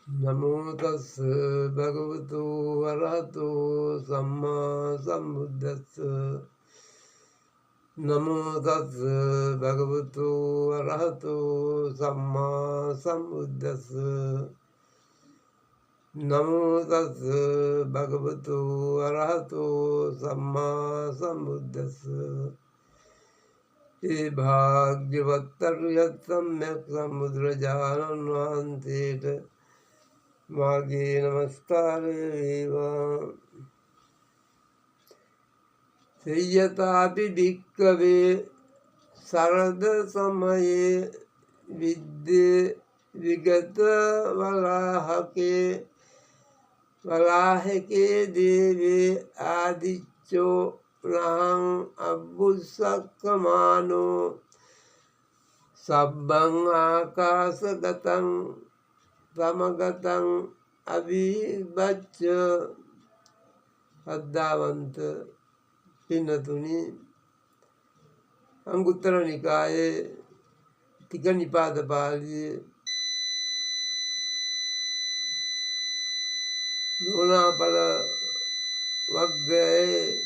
නමෝ තස් භගවතු වරහතෝ සම්මා සම්බුද්දස්ස නමෝ තස් භගවතු වරහතෝ සම්මා සම්බුද්දස්ස නමෝ තස් භගවතු වරහතෝ සම්මා සම්බුද්දස්ස ඒ භාග්‍යවත්තරු යත් සම්්‍යක් සම්බුදුරජාණන් වහන්සේට මාගේ නමස්කාරය වේවා. සේයතාපි භික්ඛවේ සරද සමයේ විද්දේ විගත වලාහකේ දේවේ ආදිච්චෝ රහං අබ්බුස්සක්කමානෝ සබ්බං ආකාසගතං සමගතං අවිභච්ච. අද්දාවන්ත පින්නතුනි, අංගුත්තර නිකායේ තික නිපාත පාළියේ ලෝණාපල වග්ගයේ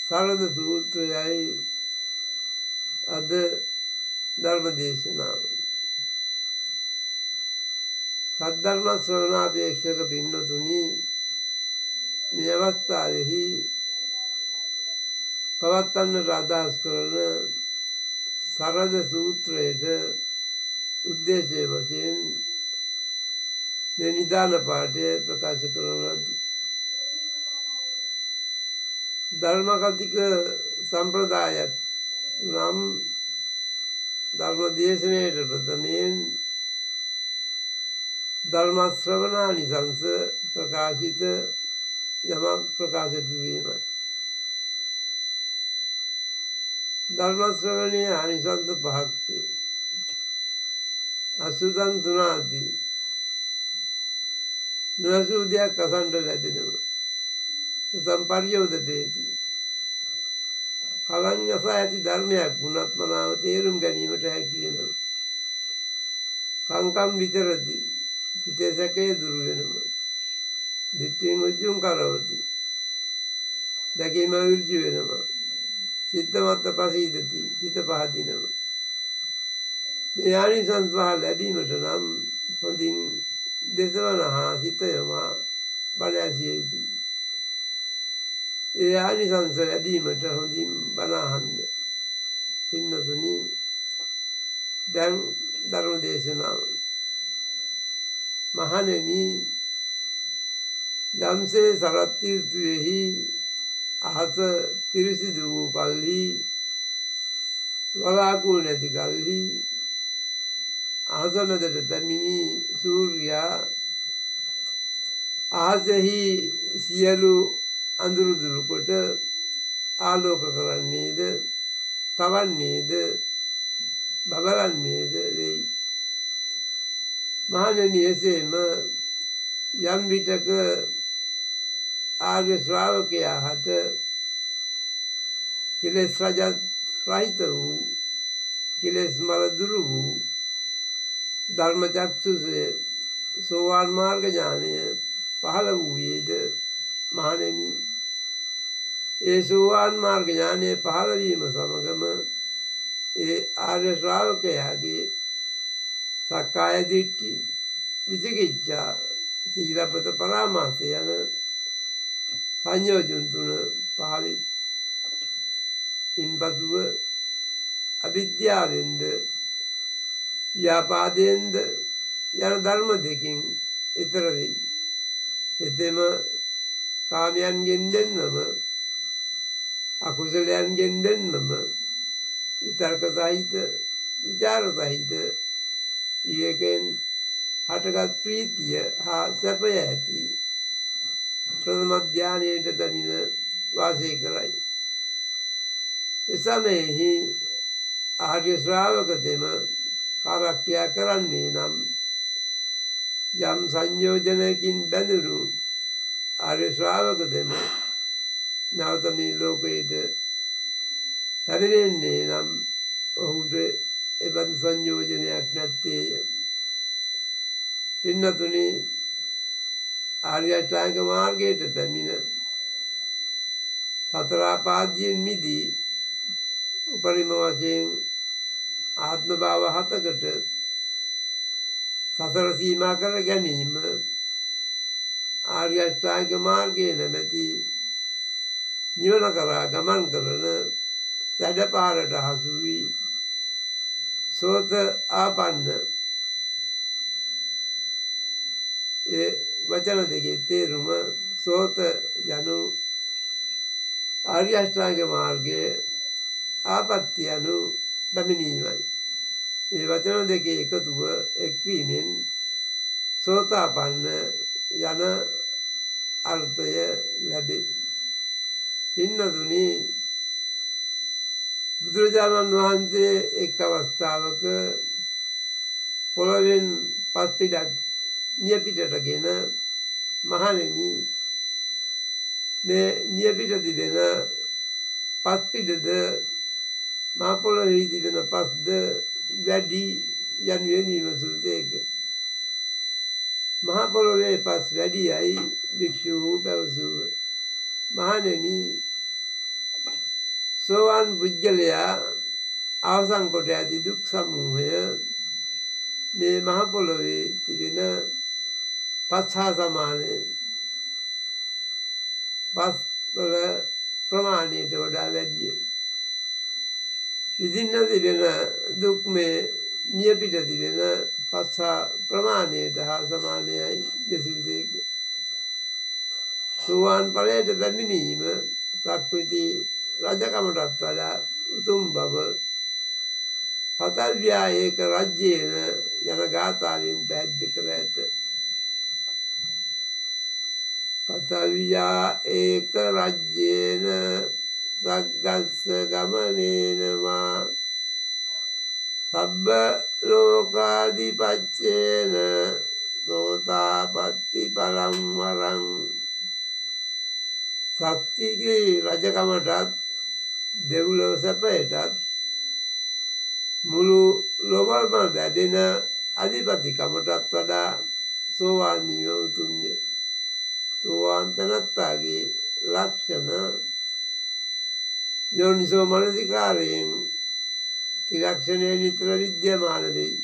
සරද සූත්‍රයයි අද ධර්ම දේශනාව. සද්ධර්ම ශ්‍රවණාපේක්ෂක පින්නතුනි, මේ අවස්ථාවෙහි පවත්වන්නට අදහස් කරන සරද සූත්‍රයට උද්දේශය වශයෙන් මේ නිදාන පාඨය ප්‍රකාශ කරන ලදී. ධර්ම කතික සම්ප්‍රදායක් නම් ධර්ම දේශනයට ප්‍රථමයෙන් ධර්ම ශ්‍රවණානිසංස ප්‍රකාශිත යමක් ප්‍රකාශ කිරීමයි. ධර්ම ශ්‍රවණයේ ආනිසංස පහක් වේ. අසුතං තුනාති, නොඇසූ දෙයක් අසන්නට ලැබෙනවා. සතං පරියෝදපේති, කලං අසා ඇති ධර්මයක් වුණත් මනාව තේරුම් ගැනීමට හැකි වෙනවා. කංකම් විතරති, හිතේ සැකය දුරු වෙනවා. දිට්ඨියෙන් උජ්ජුං කරවති, දැකීම විර්ජු වෙනවා. චිත්තමත්ත පසීදති, හිත පහදිනවා. මේ ආනිසංස පහ ලැබීමට නම් හොඳින් දෙසවන හා සිත යොමා බණ ඇසිය යුතුයි. ඒ ආනිසංස ලැබීමට හොඳින් බණ අහන්න. පින්නතුනි, දැන් ධර්ම දේශනාව. මහණෙනි, යම්සේ සරත් ඍතුවේහි අහස පිරිසිදු වූ කල්හි, වලාකුළු නැති කල්හි අහස මැදට පැමිණි සූර්යයා අහසෙහි සියලු අඳුරු දුරු කොට ආලෝක කරන්නේද, තවන්නේද, බබලන්නේද වෙයි. මහණෙනි, එසේම යම් විටක ආර්ය ශ්‍රාවකයා හට කෙලෙස් රහිත වූ, කෙලෙස් මල දුරු වූ ධර්ම චක්ෂුෂය, සෝවාන් මාර්ග ඥානය පහළ වූයේද, මහණෙනි, ඒ සෝවාන් මාර්ග ඥානය පහළ වීම සමගම ඒ ආර්ය ශ්‍රාවකයාගේ සක්කාය දිට්ඨි, විචිකිච්ඡා, සීලපත පරාමාස යන සංයෝජන තුන පහළ. ඉන්පසුව අවිද්‍යාවෙන්ද ව්‍යාපාදයෙන්ද යන ධර්ම දෙකින් ඈතර වෙයි. එතෙම කාමයන්ගෙන් දෙන්නම, අකුසලයන්ගෙන් දෙන්නම විතර්ක සහිත, විචාර සහිත විවේකයෙන් හටගත් ප්‍රීතිය හා සැපය ඇති ප්‍රථම ධානයට පැමිණ වාසය කරයි. එසමයෙහි ආර්ය ශ්‍රාවකතෙම කාර්යක්‍රියා කරන්නේ නම් යම් සංයෝජනයකින් බැඳුණු ආර්ය ශ්‍රාවකතෙම නැවත මේ ලෝකයට පැමිණෙන්නේ නම් ඔහුට එබඳු සංයෝජනයක් නැත්තේය. පින්නතුනි ආර්ය අෂ්ටාංග මාර්ගයට පැමිණ සතර ආපාදයෙන් මිදී උපරිම වශයෙන් ආත්ම භාව 7කට සසර සීමා කර ගැනීම ආර්ය අෂ්ටාංග මාර්ගයේ නැමැති නිවන කරා ගමන් කරන සැඩපාරට හසු වී සෝත ආපන්න ඒ වචන දෙකේ තේරුම සෝත යනු ආර්ය අෂ්ටාංග මාර්ගයේ ආපත්‍ය යනු පැමිණීමයි. මේ වචන දෙකේ එකතුව එක්වීමෙන් සෝතාපන්න යන අර්ථය ලැබේ. පින්නතුනි බුදුරජාණන් වහන්සේ එක් අවස්ථාවක පොළවෙන් පස් පිටක් නියපිටටගෙන මහණෙනි මේ නියපිට තිබෙන පස් පිටද මහ පොළොවේ තිබෙන පස්ද වැඩි යනුවෙන් විමසූසේක. මහ පොළොවේ පස් වැඩියයි භික්ෂුව පැවසූහ. මහණෙනි සෝවාන් පුජ්‍යලයා අවසන් කොට ඇති දුක් සමූහය මේ මහ පොළොවේ තිබෙන පස් හා සමානය. පස් වල ප්‍රමාණයට වඩා වැඩිය. විඳින්න තිබෙන දුක් මේ නියපිට තිබෙන පස් හා ප්‍රමාණයට හා සමානයයි දෙසූසේක. සෝවාන් ඵලයට පැමිණීම සක්විති රජකමටත් වඩා උතුම් බව පතල්ව්‍යා ඒක රජ්‍යේන යන ගාථාවෙන් පැහැදිලි කර ඇත. පතල්ව්‍යා ඒක රජ්‍යේන සග්ගස්ස ගමනේනවා සබ්බ ලෝකාධිපච්චේන සෝතාපට්ටි පරම් වරං. ශක්තිගේ රජකමටත් දෙව්ලොව සැපයටත් මුළු ලොවම ලැබෙන අධිපතිකමටත් වඩා සෝවාන් වීම උතුම්ය. සෝවාන් තැනැත්තාගේ ලක්ෂණ යෝනිසෝ මනසිකාරයෙන් ත්‍රිලක්ෂණය නිතර විද්‍යමාන වෙයි.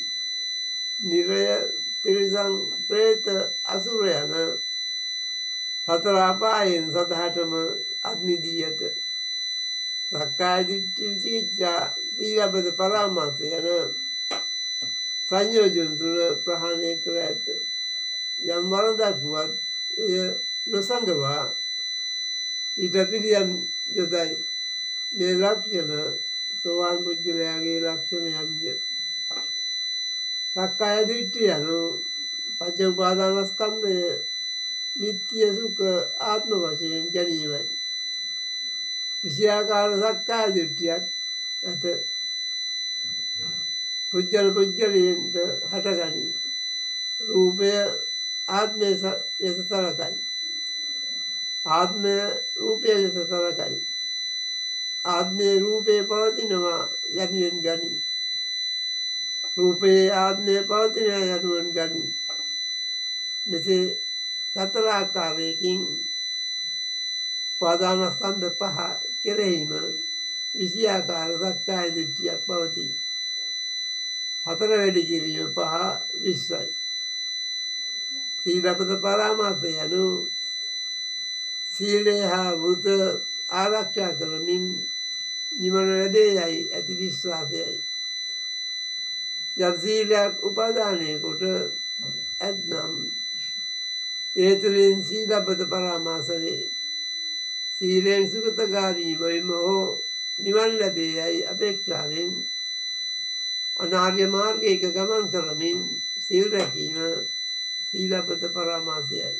නිරය, තිරිසන්, ප්‍රේත, අසුර යන සතර අපායන් සතහටම අත්මිදී ඇත. සක්කාය දිට්ඨි, විචිකිච්ඡා, සීලබ්බත පරාමාස යන සංයෝජන තුන ප්‍රහාණය කර ඇත. යම් වරදක් වුවත් එය නොසඟවා ඊට පිළියම් යොදයි. මේ ලක්ෂණ සෝවාන් පුජ්‍යලයාගේ ලක්ෂණයන්ය. සක්කාය දිට්ඨිය යනු පංච උපාදානස්කන්ධය නිත්‍ය සුඛ ආත්ම වශයෙන් ගැනීමයි. විෂයාකාර සක්කාය දිට්ඨියක් ඇත. පුජ්‍යල පුජ්‍යලයන්ට හටගනී. රූපය ආත්මය ලෙස සලකයි. ආත්මය රූපය ලෙස සලකයි. ආත්මයේ රූපේ පවතිනවා යනුවෙන් ගනී. රූපයේ ආත්මය පවතින යනුවෙන් ගනී. මෙසේ සතර ආකාරයකින් උපාදානස්කන්ධ පහ කෙරෙහිම විෂයාකාර සක්කාය දිට්ඨියක් පවතී. හතර වැඩි කිරීම පහ 20යි. සීලබ්බත පරාමාස යනු සීලය හා වෘත ආරක්ෂා කරමින් නිවන ලැබේයයි ඇති විශ්වාසයයි. යම් සීලයක් උපාදානය කොට ඇත්නම් ඒ තුළින් සීලබ්බත පරාමාස වේ. සීලෙන් සුගතගාමී වීම හෝ නිවන් ලැබේයයි අපේක්ෂාවෙන් අනාර්ය මාර්ගයක ගමන් කරමින් සීල් රැකීම සීලබ්බත පරාමාසයයි.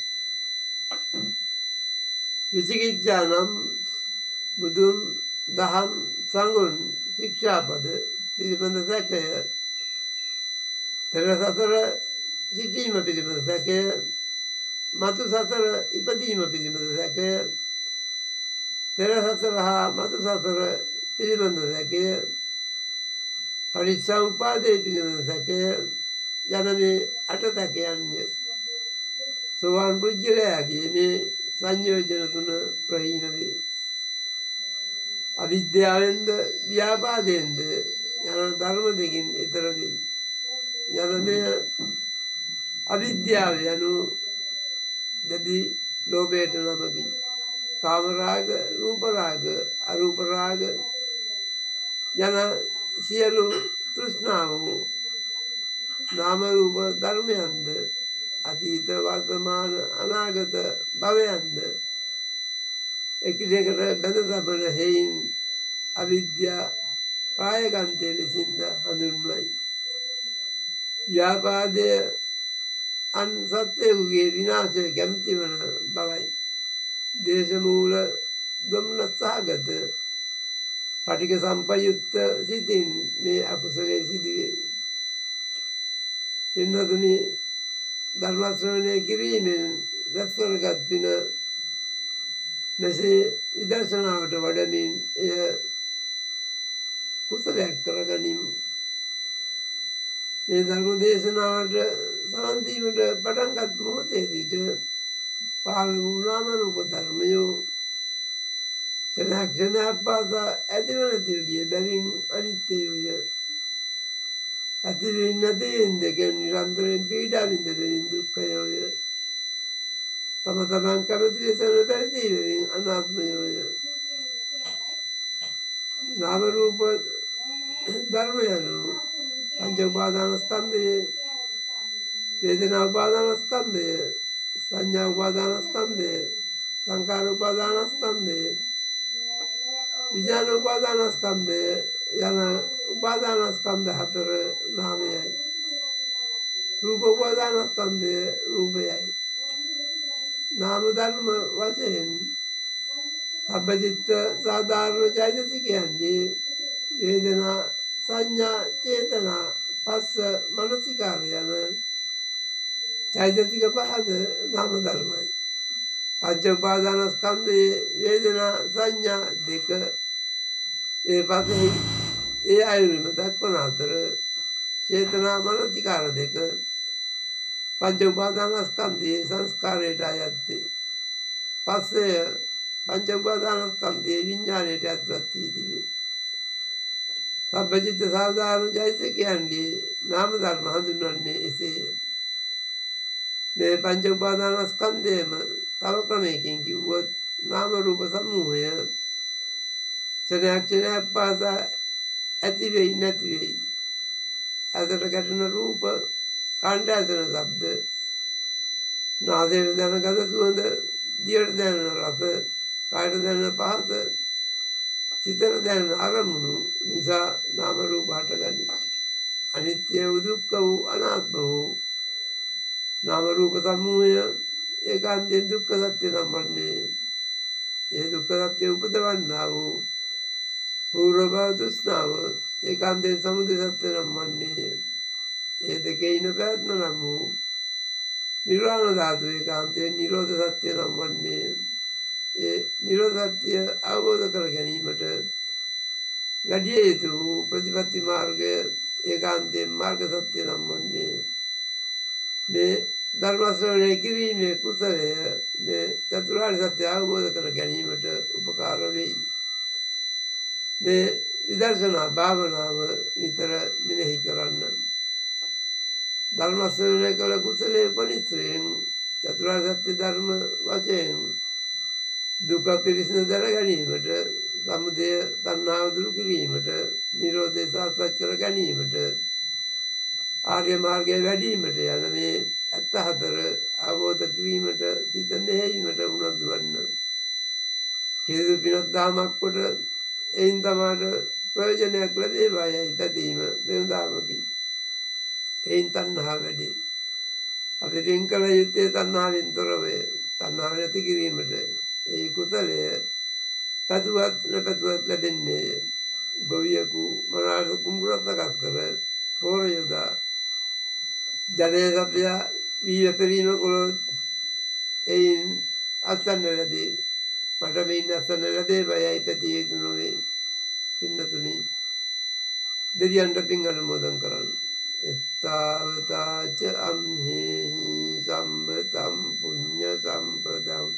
විචිකිච්ඡා නම් බුදුන්, දහම්, සංඝුන් ශික්ෂාපද පිළිබඳ සැකය, පෙර සසර සිටීම පිළිබඳ සැකය, මතු සසර ඉපදීම පිළිබඳ සැකය, පෙර සසර හා මතු සසර පිළිබඳ සැකය, පටිච්චසමුප්පාදය පිළිබඳ සැකය යන මේ අටතකයන්ය සෝවාන් පුජ්‍යලයාගේ මේ සංයෝජන තුන ප්‍රහීන වේ. අවිද්‍යාවෙන්ද ව්‍යාපාදයෙන්ද යන ධර්ම දෙකින් ඈතර වෙයි. යන මෙය අවිද්‍යාව යනු දැඩි ලෝභයට නමකි. කාමරාග, රූපරාග, අරූපරාග යන සියලු තෘෂ්ණාවෝ නාම රූප ධර්මයන්ද අතීත වර්තමාන අනාගත භවයන්ද එකිනෙකට බැඳ තබන හේයින් අවිද්‍යා කායගන්තය ලෙසින්ද හඳුන්වයි. ව්‍යාපාදය අන් සත්වයෙකුගේ විනාශය කැමති වන බවයි. දේශමූල දුම්නස් සහගත පටික සම්පයුක්ත සිතින් මේ අකුසලයේ සිදුවේ. පින්වතුනි, ධර්ම ශ්‍රවණය කිරීමෙන් රැස් කරගත් පින මෙසේ විදර්ශනාවට වඩමින් එය කුසලයක් කරගනිමු. මේ ධර්ම දේශනාවට සවන් දීමට පටන්ගත් මොහොතේ සිට පහළ වූ නාම රූප ධර්මයෝ ක්ෂණයක් පාසා ඇතිව නැතිව ගිය බැවින් අනිත්‍යය. ඇතිවෙන්නේ නැතිවෙන දෙකෙන් නිරන්තරයෙන් පීඩා විඳ බැවින් දුක්ඛය. තම තමන් කැමති ලෙස නොපැවති බැවින් අනාත්මයෝය. නාම රූප ධර්ම යනු පංච උපාදානස්කන්ධයේ වේදනා උපාදානස්කන්ධය, සංඥා උපාදානස්කන්ධය, සංකාර උපාදානස්කන්ධය, විඥාන උපාදානස්කන්ධය යන උපාදානස්කන්ධ හතර නාමයයි. රූප උපාදානස්කන්ධය රූපයයි. නාම ධර්ම වශයෙන් සබ්බචිත්ත සාධාරණ චෛතසිකයන්ගේ වේදනා, සංඥා, චේතනා, පස්ස, මනසිකාර යන චෛතසික පහද නාම ධර්මයි. පංච උපාදානස්කන්ධයේ වේදනා, සංඥා දෙක ඒ පදෙහි ඒ අයුරින්ම දක්වන අතර චේතනා, මනසිකාර දෙක පංච උපාදානස්කන්ධයේ සංස්කාරයට අයත්වේ. පස්සය පංච උපාදානස්කන්ධයේ විඥාණයට ඇතුළත් වී තිබේ. සබ්බචිත්ත සාධාරණ චෛතසිකයන්ගේ නාම ධර්ම හඳුන්වන්නේ එසේය. මේ පංච උපාදානස්කන්ධයම තව ක්‍රමයකින් කිව්වොත් නාම රූප සමූහය ක්ෂණයක් පාසා ඇති වෙයි නැති වෙයි. ඇසට ගැටෙන රූප, කණට ඇසෙන ශබ්ද, නාසයට දැනෙන ගඳ සුවඳ, දිවට දැනෙන රස, කායට දැනෙන පහස, සිතට දැනෙන අරමුණු නිසා නාම රූප හටගනී. අනිත්‍ය වූ, දුක්ඛ වූ, අනාත්ම වූ නාම රූප සමූහය ඒකාන්තයෙන් දුක්ඛ සත්‍ය නම් වන්නේ. ඒ දුක්ඛ සත්‍ය උපදවන්නා වූ පූර්ව භව තෘෂ්ණාව ඒකාන්තයෙන් සමුදය සත්‍ය නම් වන්නේ. ඒ දෙකේ ඉන පැවැත්ම නම් වූ නිර්වාණ ධාතු ඒකාන්තයෙන් නිරෝධ සත්‍ය නම් වන්නේ. ඒ නිරෝධ සත්‍ය අවබෝධ කර ගැනීමට වැඩිය යුතු වූ ප්‍රතිපත්ති මාර්ගය ඒකාන්තයෙන් මාර්ග සත්‍ය නම් වන්නේ. මේ ධර්ම ශ්‍රවණය කිරීමේ කුසලය මේ චතුරාර්ය සත්‍ය අවබෝධ කර ගැනීමට උපකාර වෙයි. මේ විදර්ශනා භාවනාව නිතර මෙනෙහි කරන්න. ධර්ම ශ්‍රවණය කළ කුසලයේ උපනිශ්‍රයෙන් චතුරාර්ය සත්‍ය ධර්ම වශයෙන් දුක පිරිසිදු දැන ගැනීමට, සමුදය තණ්හාව දුරු කිරීමට, නිරෝධය සාක්ෂාත් කර ගැනීමට, ආර්ය මාර්ගය වැඩීමට යන මේ 74 අවබෝධ කිරීමට සිත මෙහෙයීමට උනන්දු වන්න. කිසිදු පිනක් දාමක් කොට එයින් තමාට ප්‍රයෝජනයක් ලැබේවායයි පැතීම වෙනදාමකි. එයින් තණ්හාව වැඩි. අපි පින් කළ යුත්තේ තණ්හාවෙන් තොරවය. තණ්හාව නැති කිරීමට ඒ කුසලය පැතුවත් නොපැතුවත් ලැබෙන්නේ. ගොවියෙකු මනාව කුඹුරක් සකස් කර පෝර යොදා ජලය සපයා වී වැපරීම කළොත් එයින් අස්වැන්න ලැබේ. මට මෙයින් අස්වැන්න ලැබේවායයි පැතිය යුතු නොවේ. පින්නතුනි, දෙවියන්ට පින් අනුමෝදන් කරන්න. එත්තාවතාච අම්හෙහි සම්බතම් පුඤ්ඤ සම්පදම්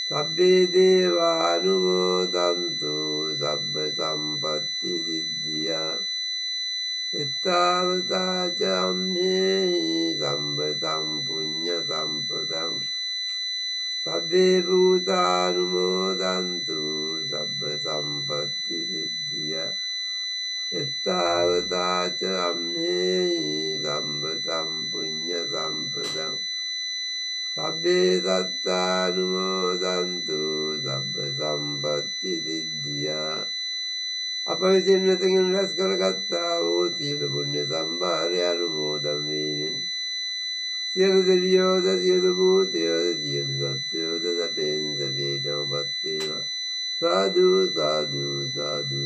සබ්බේ දේවානුමෝදන්තු සබ්බ සම්පත්ති සිද්ධියා එත්තාවතාච අම්හෙහි සම්බතම් පුඤ්ඤ සම්පදම් සබ්බේ භූතානුමෝදන්තු සබ්බ සම්පත්ති සිද්ධියා එත්තාවතාච අම්හෙහි සම්බතම් පුඤ්ඤ සම්පදං සබ්බේ සත්තානුමෝදන්තු සබ්බ සම්පත්ති සිද්ධියා අප විසින් මෙතකින් රැස් කරගත්තා වූ සියලු පුණ්‍ය සම්භාරය අනුමෝදන් වීමෙන් සියලු දෙවියෝද සියලු භූතයෝද සියලු සත්වයෝද සැපෙන් සැපේටම පත් වේවා සාදු සාදු සාදු